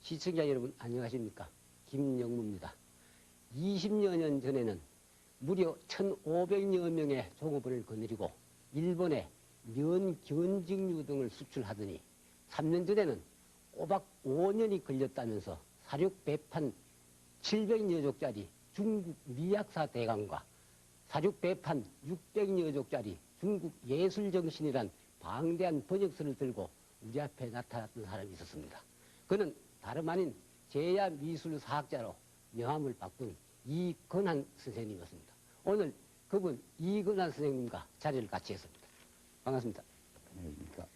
시청자 여러분 안녕하십니까? 김영무입니다. 20여 년 전에는 무려 1,500여 명의 종업원을 거느리고 일본에 면 견직류 등을 수출하더니 3년 전에는 꼬박 5년이 걸렸다면서 사륙 배판 700여 족짜리 중국 미약사 대강과 사륙 배판 600여 족짜리 중국 예술정신이란 방대한 번역서를 들고 우리 앞에 나타났던 사람이 있었습니다. 그는 다름 아닌 제야미술사학자로 명함을 바꾼 이건한 선생님이었습니다. 오늘 그분 이건한 선생님과 자리를 같이 했습니다. 반갑습니다. 안녕하십니까.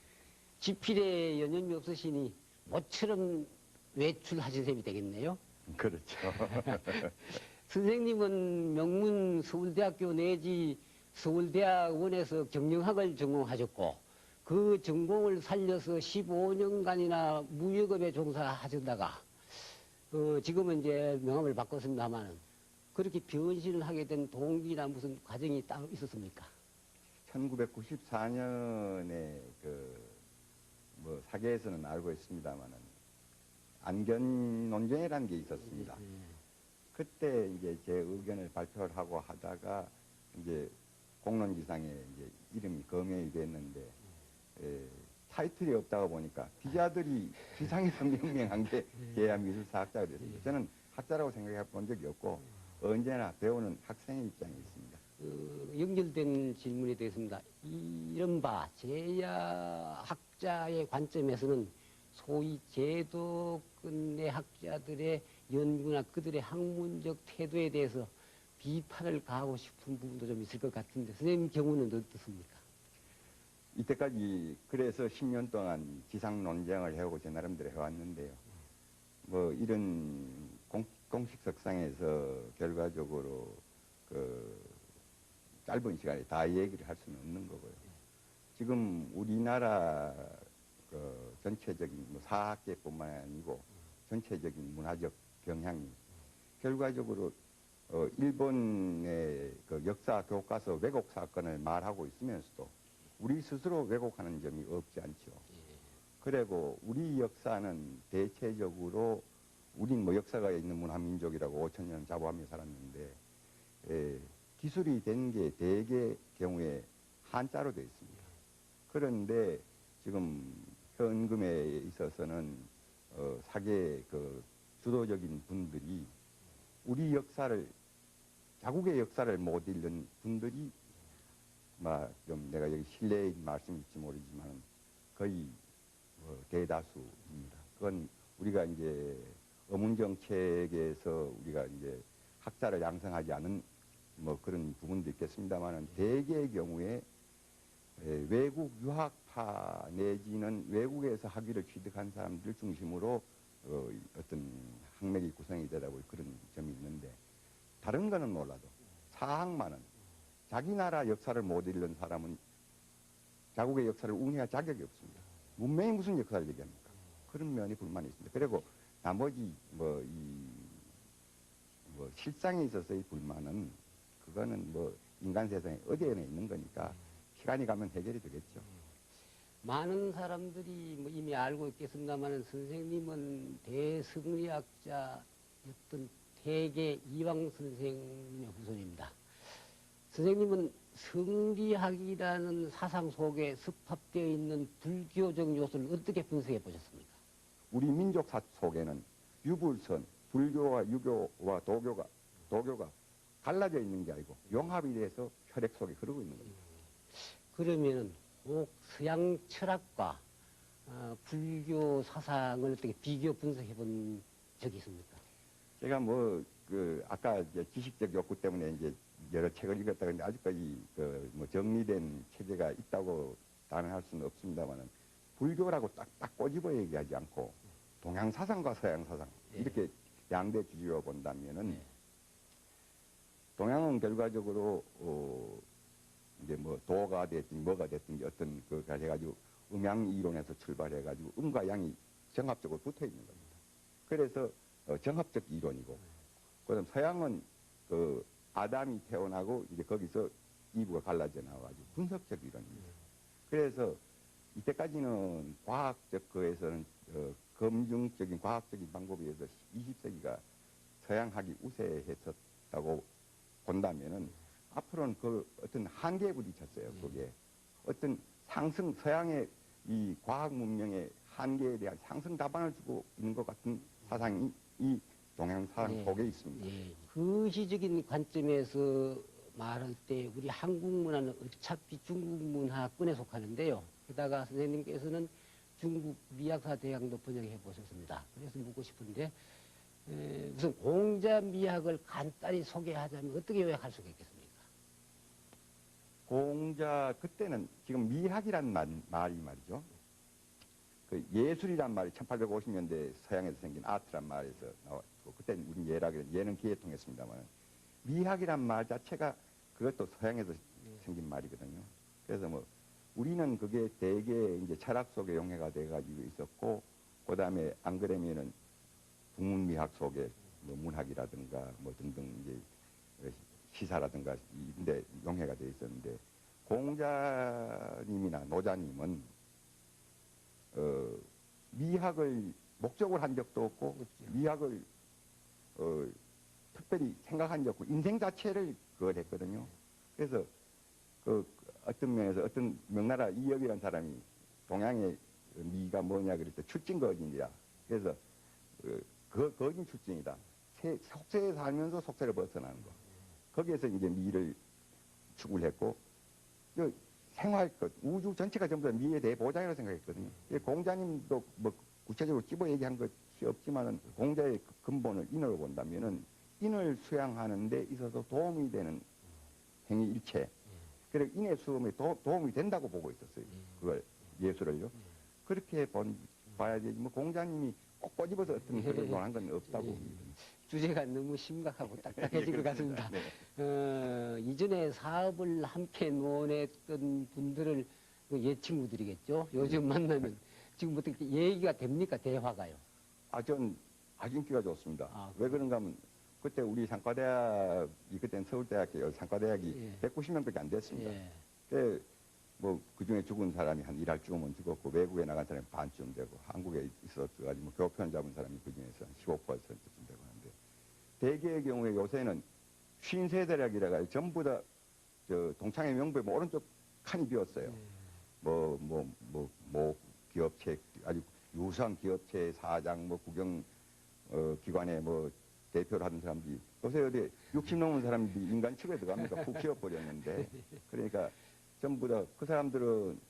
집필에 연연이 없으시니 모처럼 외출하신 셈이 되겠네요. 그렇죠. 선생님은 명문 서울대학교 내지 서울대학원에서 경영학을 전공하셨고 그 전공을 살려서 15년간이나 무역업에 종사하셨다가 지금은 이제 명함을 바꿨습니다만 그렇게 변신을 하게 된 동기나 무슨 과정이 따로 있었습니까? 1994년에 사계에서는 알고 있습니다만은 안견 논쟁이라는 게 있었습니다. 그때 이제 제 의견을 발표를 하고 하다가 이제 공론지상에 이제 이름이 검열이 됐는데 타이틀이 없다가 보니까 기자들이 기상에서 명명한 게 제야미술사학자가 됐습니다. 저는 학자라고 생각해 본 적이 없고 언제나 배우는 학생의 입장에 있습니다. 연결된 질문이 되겠습니다. 이른바 제야학자의 관점에서는 소위 제도권의 학자들의 연구나 그들의 학문적 태도에 대해서 비판을 가하고 싶은 부분도 좀 있을 것 같은데 선생님 경우는 어떻습니까? 이때까지 그래서 10년 동안 기상 논쟁을 해오고 제 나름대로 해왔는데요. 뭐 이런 공식 석상에서 결과적으로 짧은 시간에 다 얘기를 할 수는 없는 거고요. 지금 우리나라 전체적인 사학계뿐만 아니고 전체적인 문화적 경향이 결과적으로 일본의 역사 교과서 왜곡 사건을 말하고 있으면서도 우리 스스로 왜곡하는 점이 없지 않죠. 그리고 우리 역사는 대체적으로 우린 뭐 역사가 있는 문화민족이라고 5,000년 자부하며 살았는데 기술이 된 게 대개 경우에 한자로 되어 있습니다. 그런데 지금 현금에 있어서는 사계 주도적인 분들이 우리 역사를 자국의 역사를 못 읽는 분들이 좀 내가 여기 실례인 말씀일지 모르지만 거의 대다수입니다. 그건 우리가 이제 어문정책에서 우리가 이제 학자를 양성하지 않은 그런 부분도 있겠습니다만은 대개의 경우에 외국 유학파 내지는 외국에서 학위를 취득한 사람들 중심으로 어떤 학맥이 구성이 되라고 그런 점이 있는데 다른 거는 몰라도 사학만은 자기 나라 역사를 못 읽는 사람은 자국의 역사를 웅해할 자격이 없습니다. 문명이 무슨 역사를 얘기합니까? 그런 면이 불만이 있습니다. 그리고 나머지 실상에 있어서의 불만은 그거는 인간 세상에 어디에나 있는 거니까 시간이 가면 해결이 되겠죠. 많은 사람들이 이미 알고 있겠습니다만 선생님은 대승리학자였던 태계 이황 선생님의 후손입니다. 선생님은 성리학이라는 사상 속에 습합되어 있는 불교적 요소를 어떻게 분석해 보셨습니까? 우리 민족 속에는 유불선, 불교와 유교와 도교가 갈라져 있는 게 아니고 용합이 돼서 혈액 속에 흐르고 있는 겁니다. 그러면은 꼭 서양 철학과 불교 사상을 어떻게 비교 분석해 본 적이 있습니까? 제가 아까 이제 지식적 욕구 때문에 이제 여러 책을 읽었다 근데 아직까지 정리된 체제가 있다고 단언할 수는 없습니다만은 불교라고 딱딱 꼬집어 얘기하지 않고 동양 사상과 서양 사상 이렇게 양대 주제로 본다면은 동양은 결과적으로 이제 도가 됐든 뭐가 됐든 어떤 해가지고 음양 이론에서 출발해가지고 음과 양이 정합적으로 붙어 있는 겁니다. 그래서 정합적 이론이고, 그다음 서양은 아담이 태어나고 이제 거기서 이브가 갈라져 나와가지고 분석적 이론입니다. 그래서 이때까지는 과학적 거에서는 검증적인 과학적인 방법에 의해서 20세기가 서양학이 우세했었다고 본다면은 앞으로는 그 어떤 한계에 부딪혔어요. 그게 어떤 상승 서양의 이 과학 문명의 한계에 대한 상승 답안을 주고 있는 것 같은 사상이 이 동양 사상 예. 속에 있습니다. 예. 그 시적인 관점에서 말할 때 우리 한국 문화는 어차피 중국 문화권에 속하는데요. 게다가 선생님께서는 중국 미학사 대학도 번역해 보셨습니다. 그래서 묻고 싶은데 우선 공자 미학을 간단히 소개하자면 어떻게 요약할 수가 있겠습니까? 공자 그때는 지금 미학이란 말이 말이죠. 그 예술이란 말이 1850년대 서양에서 생긴 아트란 말에서 나왔고 그때는 우린 예는 기에 통했습니다만 미학이란 말 자체가 그것도 서양에서 생긴 말이거든요. 그래서 뭐 우리는 그게 대개 이제 철학 속에 용해가 돼가지고 있었고 그 다음에 안 그러면은 국문미학 속에 뭐 문학이라든가 뭐 등등 이제 시사라든가 이런데 용해가 돼 있었는데 공자님이나 노자님은 미학을 목적으로 한 적도 없고 미학을 특별히 생각한 적 없고 인생 자체를 그걸 했거든요. 그래서 그 어떤 면에서 어떤 명나라 이역이라는 사람이 동양의 미가 뭐냐 그럴 때 출징거진이야. 그래서 거긴 출징이다. 속세에 살면서 속세를 벗어나는 거. 거기에서 이제 미를 추구를 했고 생활 것 우주 전체가 전부 다 미에 대해 보장이라고 생각했거든요. 공자님도 뭐 구체적으로 집어 얘기한 것이 없지만은 공자의 근본을 인을 본다면은 인을 수양하는 데 있어서 도움이 되는 행위 일체. 그리고 인의 수험에 도움이 된다고 보고 있었어요. 그걸 예술을요. 그렇게 봐야 되지. 뭐 공자님이 꼭 꼬집어서 어떤 글을 논한 건 없다고. 주제가 너무 심각하고 딱딱해진 것 같습니다. 네. 이전에 사업을 함께 논했던 분들을 옛 친구들이겠죠. 요즘 만나면 지금부터 얘기가 됩니까? 대화가요. 전 아주 인기가 좋습니다. 아, 왜 그런가 하면 그때 우리 상과대학이 그때는 서울대학교 상과대학이 190명밖에 안 됐습니다. 뭐 그중에 죽은 사람이 한 일할 쯤은 죽었고 외국에 나간 사람이 반쯤 되고 한국에 있어가지고 뭐 교편 잡은 사람이 그중에서 한 15%쯤 되고 하는데 대개의 경우에 요새는 쉰세대학이라가 전부 다 저 동창회 명부에 뭐 오른쪽 칸이 비었어요. 뭐 기업체 아주 유수한 기업체 사장 뭐 국영 기관에 뭐 대표를 하는 사람들이 요새 어디 60 넘은 사람들이 인간 취급에 들어갑니까? 푹 키워버렸는데 그러니까 전부 다 그 사람들은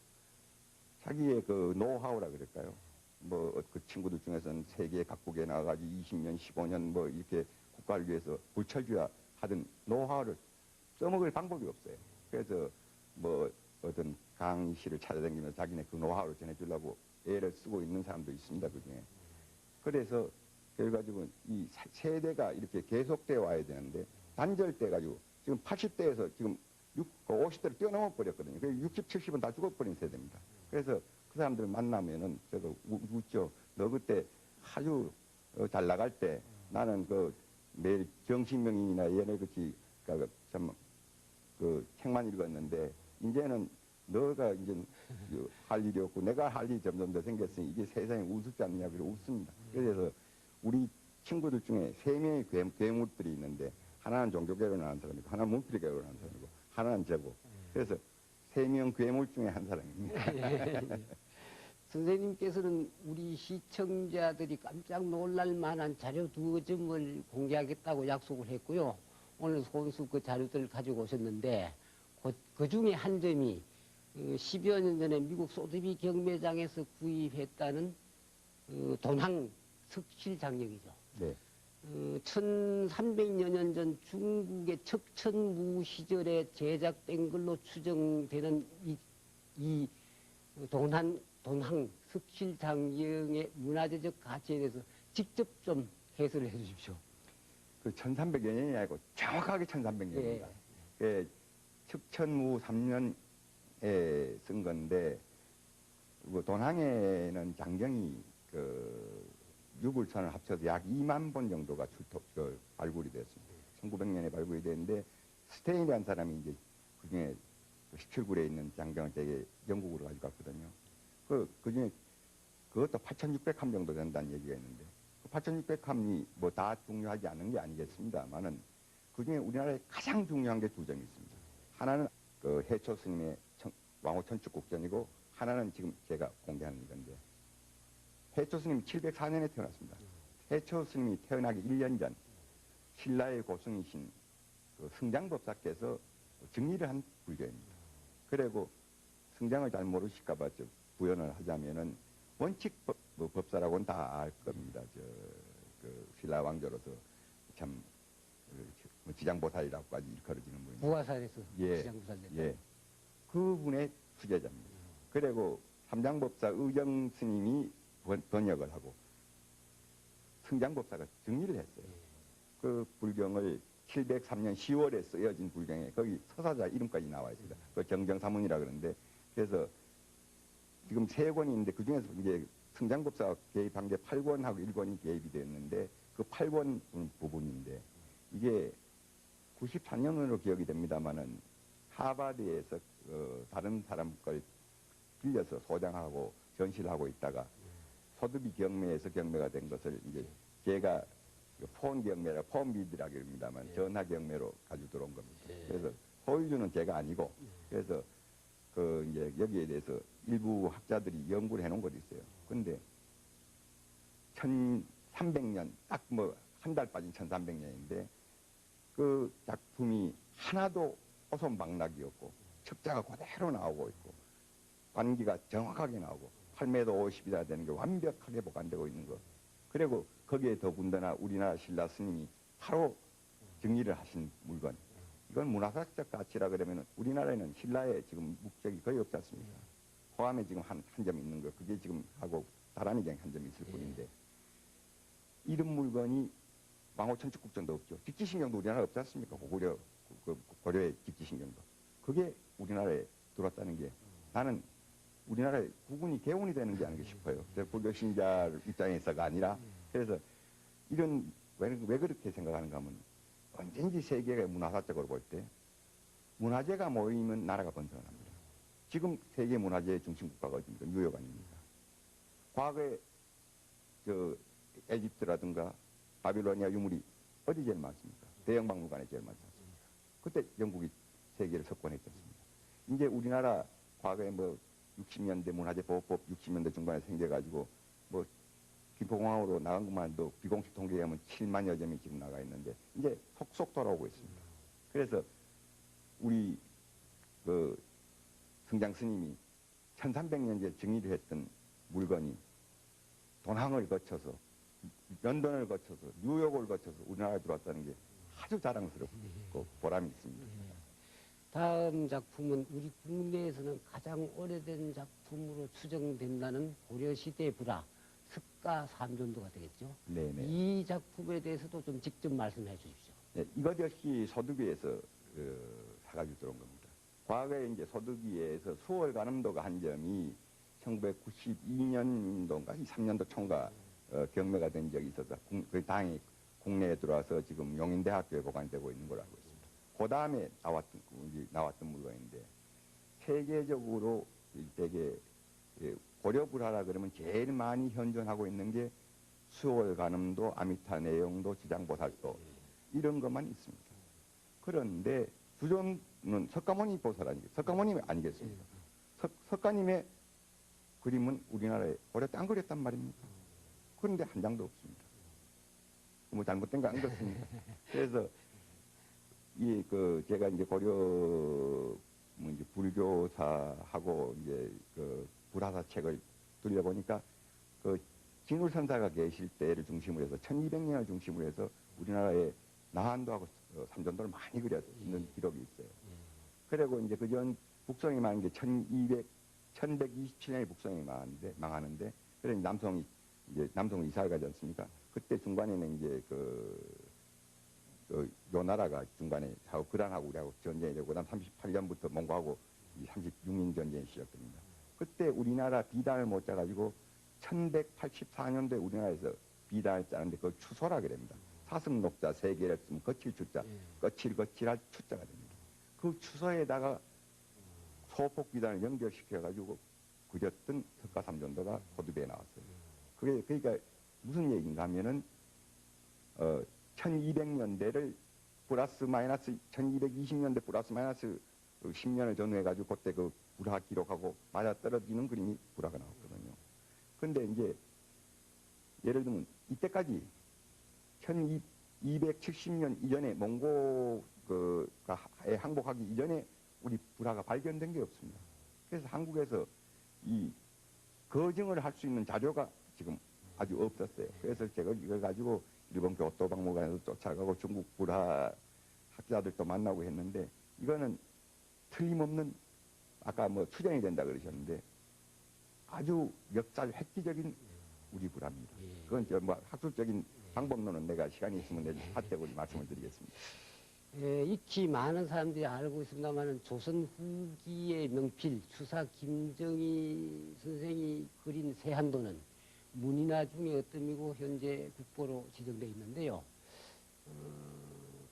자기의 그 노하우라 그럴까요? 뭐 그 친구들 중에서는 세계 각국에 나가가지고 20년, 15년 뭐 이렇게 국가를 위해서 불철주야 하던 노하우를 써먹을 방법이 없어요. 그래서 뭐 어떤 강의실을 찾아다니면서 자기네 그 노하우를 전해주려고 애를 쓰고 있는 사람도 있습니다. 그중에. 그래서 그래가지고 이 세대가 이렇게 계속되어 와야 되는데 단절돼 가지고 지금 80대에서 지금 50대를 뛰어넘어 버렸거든요. 60, 70은 다 죽어버린 세대입니다. 그래서 그 사람들 만나면은 제가 웃죠. 너 그때 아주 잘 나갈 때 나는 그 매일 정신명인이나 얘네 그치 참 그 책만 읽었는데 이제는 너가 이제 할 일이 없고 내가 할 일이 점점 더 생겼으니 이게 세상에 우습지 않느냐 그래서 웃습니다. 그래서 우리 친구들 중에 3명의 괴물들이 있는데 하나는 종교개론을 하는 사람이고 하나는 문필 개론을 하는 사람이고 하나는 저고 그래서 3명 괴물 중에 한 사람입니다. 선생님께서는 우리 시청자들이 깜짝 놀랄 만한 자료 2점을 공개하겠다고 약속을 했고요. 오늘 손수 그 자료들을 가지고 오셨는데 그 중에 한 점이 10여 년 전에 미국 소드비 경매장에서 구입했다는 돈항 석실장력이죠. 네. 1300여 년 전 중국의 척천무 시절에 제작된 걸로 추정되는 이 돈항 석실장경의 문화재적 가치에 대해서 직접 좀 해설을 해 주십시오. 그 1300여 년이 아니고 정확하게 1300년입니다. 예. 척천무 3년에 쓴 건데 뭐 돈항에는 장경이 그 유불천을 합쳐서 약 2만 본 정도가 발굴이 됐습니다. 1900년에 발굴이 됐는데 스테인이라는 사람이 이제 그중에 17굴에 있는 장경을 되게 영국으로 가져갔거든요. 그중에 그것도 8,600함 정도 된다는 얘기가 있는데, 그 8,600함이 뭐 다 중요하지 않은 게 아니겠습니다만은 그중에 우리나라에 가장 중요한 게 두 점이 있습니다. 하나는 그 해초 스님의 왕호 천축국전이고, 하나는 지금 제가 공개하는 이건데, 해초 스님이 704년에 태어났습니다. 해초 스님이 태어나기 1년 전 신라의 고승이신 그 승장법사께서 정리를 한 불교입니다. 그리고 승장을 잘 모르실까봐 구현을 하자면은 원칙 법사라고는 다 알 겁니다. 그 신라 왕조로서 참 지장보살이라고까지 일컬어지는 분이. 부화살에서 예, 지장부살 됐다. 예. 그분의 수제자입니다. 그리고 삼장법사 의정 스님이 번역을 하고 승장법사가 정리를 했어요. 그 불경을 703년 10월에 쓰여진 불경에 거기 서사자 이름까지 나와 있습니다. 그 정정사문이라 그러는데, 그래서 지금 3권이 있는데 그중에서 이제 승장법사가 개입한 게 8권하고 1권이 개입이 됐는데, 그 8권 부분인데 이게 94년으로 기억이 됩니다만은 하버드에서 다른 사람 걸 빌려서 소장하고 전시를 하고 있다가 소득이 경매에서 경매가 된 것을 이제 제가 폰 경매라 폰 비드라고 합니다만 전화 경매로 가지고 들어온 겁니다. 그래서 소유주는 제가 아니고, 그래서 그 이제 여기에 대해서 일부 학자들이 연구를 해놓은 것도 있어요. 근데 1300년 딱 뭐 한 달 빠진 1300년인데 그 작품이 하나도 오손방락이었고 척자가 그대로 나오고 있고 관기가 정확하게 나오고 8m 50이나 되는 게 완벽하게 보관되고 있는 거. 그리고 거기에 더군다나 우리나라 신라 스님이 바로 정리를 하신 물건. 이건 문화사적 가치라 그러면 우리나라에는 신라에 지금 묵적이 거의 없지 않습니까? 포함에 지금 한 점 있는 거. 그게 지금 하고 다란이경 한 점 있을 뿐인데, 이런 물건이 왕호천축국전도 없죠. 직지신경도 우리나라에 없지 않습니까? 고려의 직지신경도. 그게 우리나라에 들어왔다는 게 나는 우리나라에 국군이 개운이 되는 게 아닌가 싶어요. 불교 신자 입장에서가 아니라. 그래서 이런 왜 그렇게 생각하는가 하면 언제든지 세계가 문화사적으로 볼 때 문화재가 모이면 나라가 번성합니다. 지금 세계 문화재의 중심국가가 어디입니까? 뉴욕 아닙니까? 과거에 에집트라든가 바빌로니아 유물이 어디 제일 많습니까? 대영박물관에 제일 많지 않습니까? 그때 영국이 세계를 석권했지 않습니까? 이제 우리나라 과거에 뭐 60년대 문화재 보호법 60년대 중반에 생겨가지고 뭐 김포공항으로 나간 것만도 비공식 통계에 하면 7만여 점이 지금 나가 있는데 이제 속속 돌아오고 있습니다. 그래서 우리 그 승장 스님이 1300년째 정리를 했던 물건이 돈항을 거쳐서 런던을 거쳐서 뉴욕을 거쳐서 우리나라에 들어왔다는 게 아주 자랑스럽고 보람이 있습니다. 다음 작품은 우리 국내에서는 가장 오래된 작품으로 추정된다는 고려시대 불화 습가 삼전도가 되겠죠. 네네. 이 작품에 대해서도 좀 직접 말씀해 주십시오. 네, 이것 역시 소득위에서 사가지고 들어온 겁니다. 과거에 이제 소득위에서 수월 가늠도가 한 점이 1992년도인가 3년도 총과 경매가 된 적이 있어서 그 당이 국내에 들어와서 지금 용인대학교에 보관되고 있는 걸로 알고 있습니다. 그 다음에 나왔던 물건인데 세계적으로 되게 고려불화라 그러면 제일 많이 현존하고 있는 게 수월 가늠도, 아미타 내용도, 지장보살도 이런 것만 있습니다. 그런데 주존은 석가모니 보살 석가모님 아니겠습니까? 석가님의 그림은 우리나라에 고려 땅 그렸단 말입니까? 그런데 한 장도 없습니다. 뭐 잘못된 거 안 그렇습니다. 그래서 제가 이제 고려 이제 불교사하고 이제 그 불화사 책을 돌려보니까 그 진울선사가 계실 때를 중심으로 해서 1200년을 중심으로 해서 우리나라에 나한도하고 삼전도를 많이 그렸는 기록이 있어요. 그리고 이제 그전 북성이 망한 게 1127년에 북성이 망하는데 그래서 남성이 이사를 가지 않습니까? 그때 중간에는 이제 요 나라가 중간에 하고 그란하고 우리하고 전쟁이 되고 그다음 38년부터 몽고하고 36년 전쟁이 시작됩니다. 그때 우리나라 비단을 못 짜가지고 1184년도에 우리나라에서 비단을 짜는데 그걸 추소라 그럽니다. 사슴 녹자 3개를 쓰면 거칠 추자, 거칠할 추자가 됩니다. 그 추소에다가 소폭 비단을 연결시켜가지고 그렸던 석가삼전도가 소두배에 나왔어요. 그게 그러니까 무슨 얘기인가 하면은 1200년대를 플러스 마이너스 1220년대 플러스 마이너스 10년을 전후해가지고 그때 그 불화 기록하고 맞아떨어지는 그림이 불화가 나왔거든요. 근데 이제 예를 들면 이때까지 1270년 이전에 몽고에 항복하기 이전에 우리 불화가 발견된 게 없습니다. 그래서 한국에서 이 거증을 할 수 있는 자료가 지금 아주 없었어요. 그래서 제가 이걸 가지고 일본 교토박물관에서 쫓아가고 중국 불화 학자들도 만나고 했는데 이거는 틀림없는 아까 뭐 추정이 된다 그러셨는데 아주 역사적 획기적인 우리 불화입니다. 그건 저 뭐 학술적인 방법론은 내가 시간이 있으면 내일 파떼고 말씀을 드리겠습니다. 익히 많은 사람들이 알고 있습니다만 조선 후기의 명필 추사 김정희 선생이 그린 세한도는 문인화 중에 어떤이고 현재 국보로 지정되어 있는데요.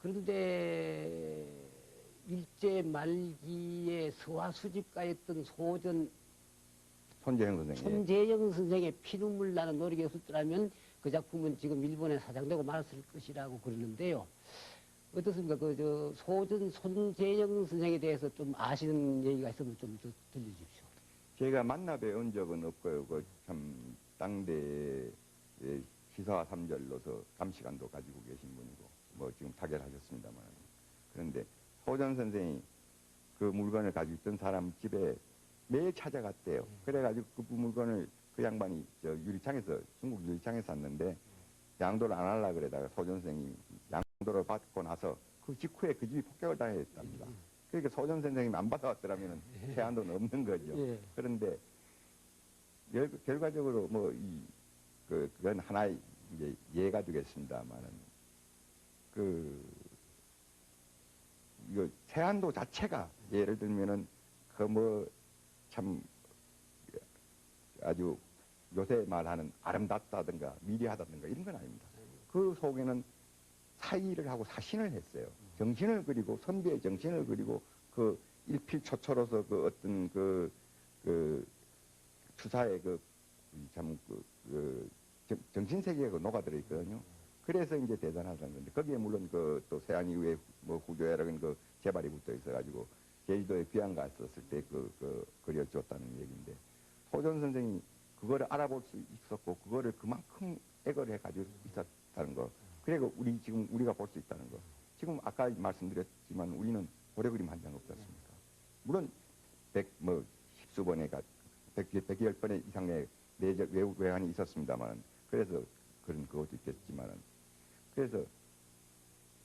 그런데 일제 말기에 서화 수집가였던 손재영 선생의 피눈물 나는 노력이 없었더라면 그 작품은 지금 일본에 사장되고 말았을 것이라고 그러는데요. 어떻습니까? 손재영 선생에 대해서 좀 아시는 얘기가 있으면 좀 들려주십시오. 제가 만나 뵈온 적은 없고요. 참 당대의 기사와 삼절로서 감시관도 가지고 계신 분이고 뭐 지금 타결하셨습니다만 그런데 소전 선생이 그 물건을 가지고 있던 사람 집에 매일 찾아갔대요. 그래가지고 그 물건을 그 양반이 유리창에서 중국 유리창에서 샀는데 양도를 안 하려고 그러다가 소전 선생이 양도를 받고 나서 그 직후에 그 집이 폭격을 당했답니다. 그러니까 소전 선생님이 안 받아왔더라면 세한도는 없는 거죠. 그런데 결과적으로 뭐 그건 하나의 이제 예가 되겠습니다만은 이거 세한도 자체가 예를 들면은 참 아주 요새 말하는 아름답다든가 미리하다든가 이런 건 아닙니다. 그 속에는 사의를 하고 사신을 했어요. 정신을 그리고 선비의 정신을 그리고 그 일필초초로서 그 어떤 추사의 정신 세계가 녹아들어 있거든요. 그래서 이제 대단하다는 건데 거기에 물론 또 세안 이후에 뭐 후조야라는 그 재발이 붙어 있어가지고 제주도에 귀양 갔었을 때 그려줬다는 얘기인데 소전 선생이 그거를 알아볼 수 있었고 그거를 그만큼 액을 해가지고 있었다는 거. 그리고 우리가 볼 수 있다는 거. 지금 아까 말씀드렸지만 우리는 고래 그림 한 장 없지 않습니까? 물론 십수 번에 100여 번의 이상의 내적 외환이 있었습니다만 그래서 그런 그것도 있겠지만은 그래서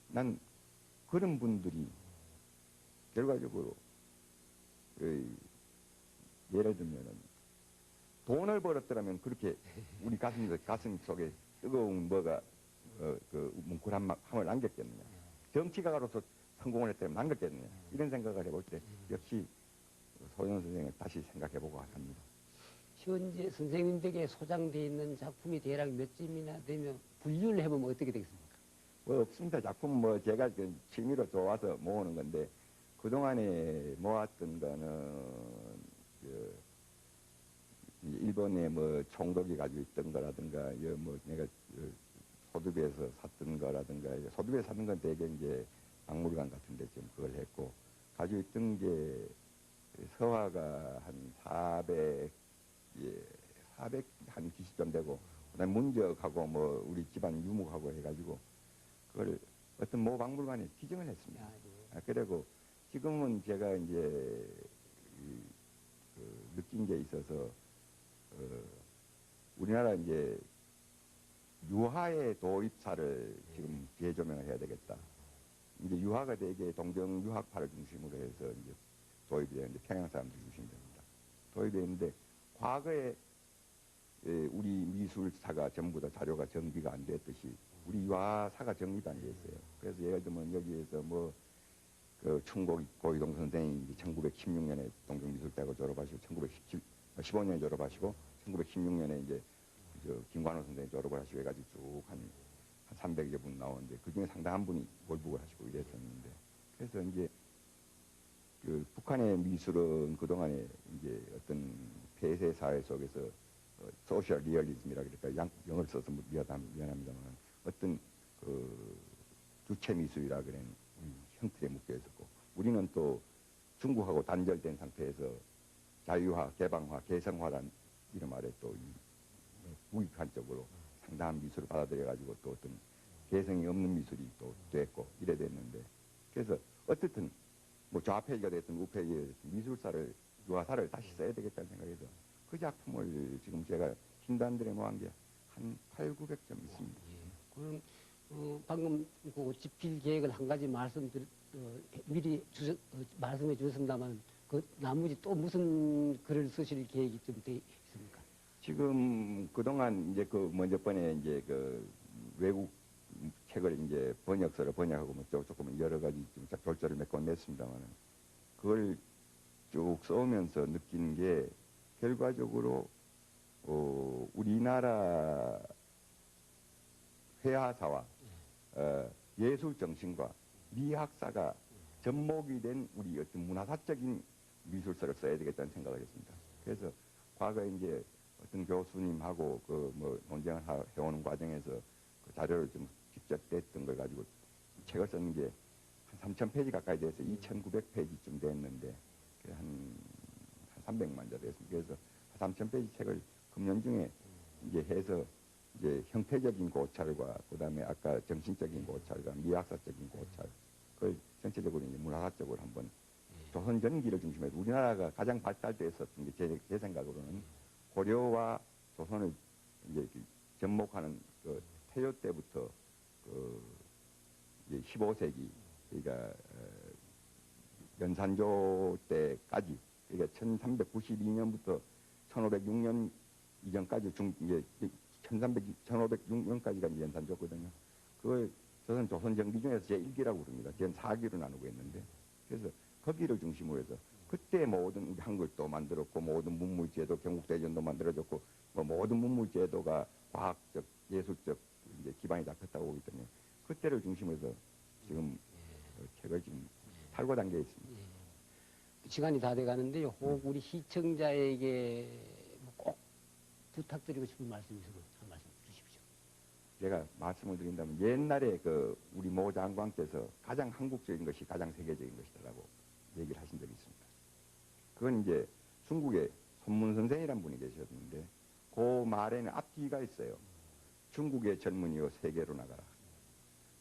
난 그런 분들이 결과적으로 예를 들면은 돈을 벌었더라면 그렇게 우리 가슴 속에 뜨거운 뭉클함을 남겼겠느냐. 정치가로서 성공을 했다면 남겼겠느냐. 이런 생각을 해볼 때 역시 소영 선생을 다시 생각해보고 합니다. 현재 선생님들에게 소장되어 있는 작품이 대략 몇 점이나 되면 분류를 해보면 어떻게 되겠습니까? 없습니다. 작품 제가 취미로 좋아서 모으는 건데 그동안에 모았던 거는 일본에 총독이 가지고 있던 거라든가 내가 소두비에서 샀던 거라든가 소두비에서 샀는 건 대개 이제 박물관 같은 데 좀 그걸 했고 가지고 있던 게 서화가 한 400 한 90점 되고 그다음에 문적하고 우리 집안 유목하고 해가지고 그걸 어떤 모 박물관에 기증을 했습니다. 그리고 지금은 제가 이제 느낀 게 있어서 우리나라 이제 유화의 도입사를 지금 재조명을 해야 되겠다. 이제 유화가 대개 동경 유학파를 중심으로 해서 이제 도입이 되는데 평양 사람들 중심입니다. 도입이 되는데 과거에 우리 미술사가 전부 다 자료가 정비가 안 됐듯이 우리 유화사가 정비가 안 됐어요. 그래서 예를 들면 여기에서 충곡 고이동 선생이 1916년에 동경미술대학을 졸업하시고 1915년에 졸업하시고 1916년에 이제 김관호 선생이 졸업을 하시고 해가지고 쭉 한 300여 분 나오는데 그 중에 상당한 분이 월북을 하시고 이랬었는데 그래서 이제 북한의 미술은 그동안에 이제 어떤 폐쇄 사회 속에서 소셜 리얼리즘이라 그럴까 영어를 써서 미안합니다만 어떤 그 주체 미술이라 그런 형틀에 묶여 있었고 우리는 또 중국하고 단절된 상태에서 자유화, 개방화, 개성화란 이름 아래 또 무익한적으로 상당한 미술을 받아들여가지고 또 어떤 개성이 없는 미술이 또 됐고 이래 됐는데 그래서 어쨌든 뭐 좌폐지가 됐든 우폐지가 됐든 미술사를 유화사를 다시 써야 되겠다는 생각에서 그 작품을 지금 제가 진단들에 놓은 게 한 800~900점 있습니다. 그럼 방금 그 집필 계획을 한 가지 미리 말씀해 주셨습니다만 그 나머지 또 무슨 글을 쓰실 계획이 좀 돼 있습니까? 지금 그동안 이제 그 먼저 번에 이제 그 외국 책을 이제 번역서를 번역하고 뭐 조금 여러 가지 좀 졸조를 몇 권 냈습니다만은 그걸 쭉 써오면서 느낀 게 결과적으로 우리나라 회화사와 예술 정신과 미학사가 접목이 된 우리 어떤 문화사적인 미술서를 써야 되겠다는 생각을 했습니다. 그래서 과거에 이제 어떤 교수님하고 그 뭐 논쟁을 해오는 과정에서 그 자료를 좀 직접 냈던 걸 가지고 책을 썼는 게 한 3,000페이지 가까이 돼서 2,900페이지쯤 됐는데 한 300만 자 됐습니다. 그래서 3,000페이지 책을 금년 중에 이제 해서 이제 형태적인 고찰과 그다음에 아까 정신적인 고찰과 미학사적인 고찰 그걸 전체적으로 이제 문화사적으로 한번 조선 전기를 중심으로 우리나라가 가장 발달됐었던 게 제 생각으로는 고려와 조선을 이제 접목하는 그 태조 때부터 그 이제 15세기 그러니까 연산조 때까지 그러니까 1392년부터 1506년 이전까지 이제 1506년까지가 이제 연산조거든요. 그걸 저는 조선 정비 중에서 제1기라고 부릅니다. 전 4기로 나누고 있는데 그래서 거기를 중심으로 해서 그때 모든 우리 한글도 만들었고 모든 문물제도 경국대전도 만들어졌고 뭐 모든 문물제도가 과학적 예술적 이제 기반이 잡혔다고 보기 때문에 그때를 중심으로 해서 지금 책을 지금 탈고 단계에 있습니다. 시간이 다 돼가는데요. 혹 우리 시청자에게 꼭 부탁드리고 싶은 말씀이 있으면 한 말씀 주십시오. 제가 말씀을 드린다면 옛날에 그 우리 모 장관께서 가장 한국적인 것이 가장 세계적인 것이다라고 얘기를 하신 적이 있습니다. 그건 이제 중국의 손문 선생이란 분이 계셨는데 그 말에는 앞뒤가 있어요. 중국의 젊은이요 세계로 나가라.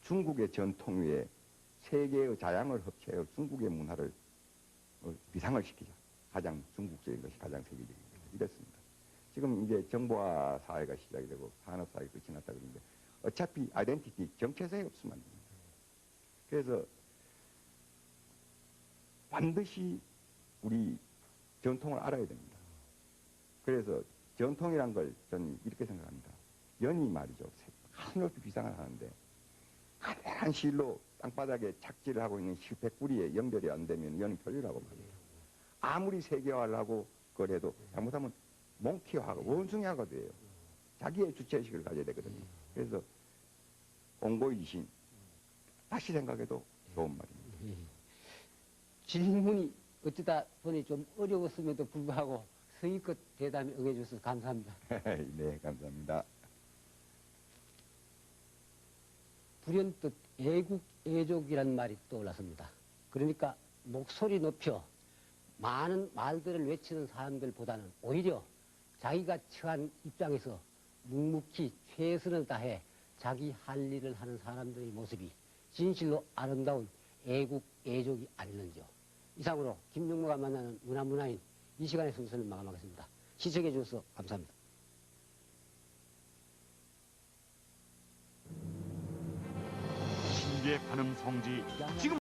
중국의 전통 위에 세계의 자양을 합체하여 중국의 문화를 비상을 시키자. 가장 중국적인 것이 가장 세계적인 것이다. 이랬습니다. 지금 이제 정보화 사회가 시작이 되고 산업 사회가 끝이 났다 그러는데 어차피 아이덴티티 정체성이 없으면 안 됩니다. 그래서 반드시 우리 전통을 알아야 됩니다. 그래서 전통이란 걸 저는 이렇게 생각합니다. 연이 말이죠. 하늘높이 비상을 하는데 가늘한 실로 땅바닥에 착지를 하고 있는 실패꾸리에 연결이 안 되면 연은 별로라고 말이에요. 아무리 세계화를 하고 그걸 해도 잘못하면 몽키화가 원숭이화가 돼요. 자기의 주체의식을 가져야 되거든요. 그래서 공고이신 다시 생각해도 좋은 말입니다. 질문이 어쩌다 보니 좀 어려웠음에도 불구하고 성의껏 대담에 응해주셔서 감사합니다. 네, 감사합니다. 불현듯 애국, 애족이란 말이 떠올랐습니다. 그러니까 목소리 높여 많은 말들을 외치는 사람들보다는 오히려 자기가 처한 입장에서 묵묵히 최선을 다해 자기 할 일을 하는 사람들의 모습이 진실로 아름다운 애국, 애족이 아니는지요. 이상으로 김용무가 만나는 문화문화인 이 시간의 순서를 마감하겠습니다. 시청해 주셔서 감사합니다. 신비의 관음 성지 지금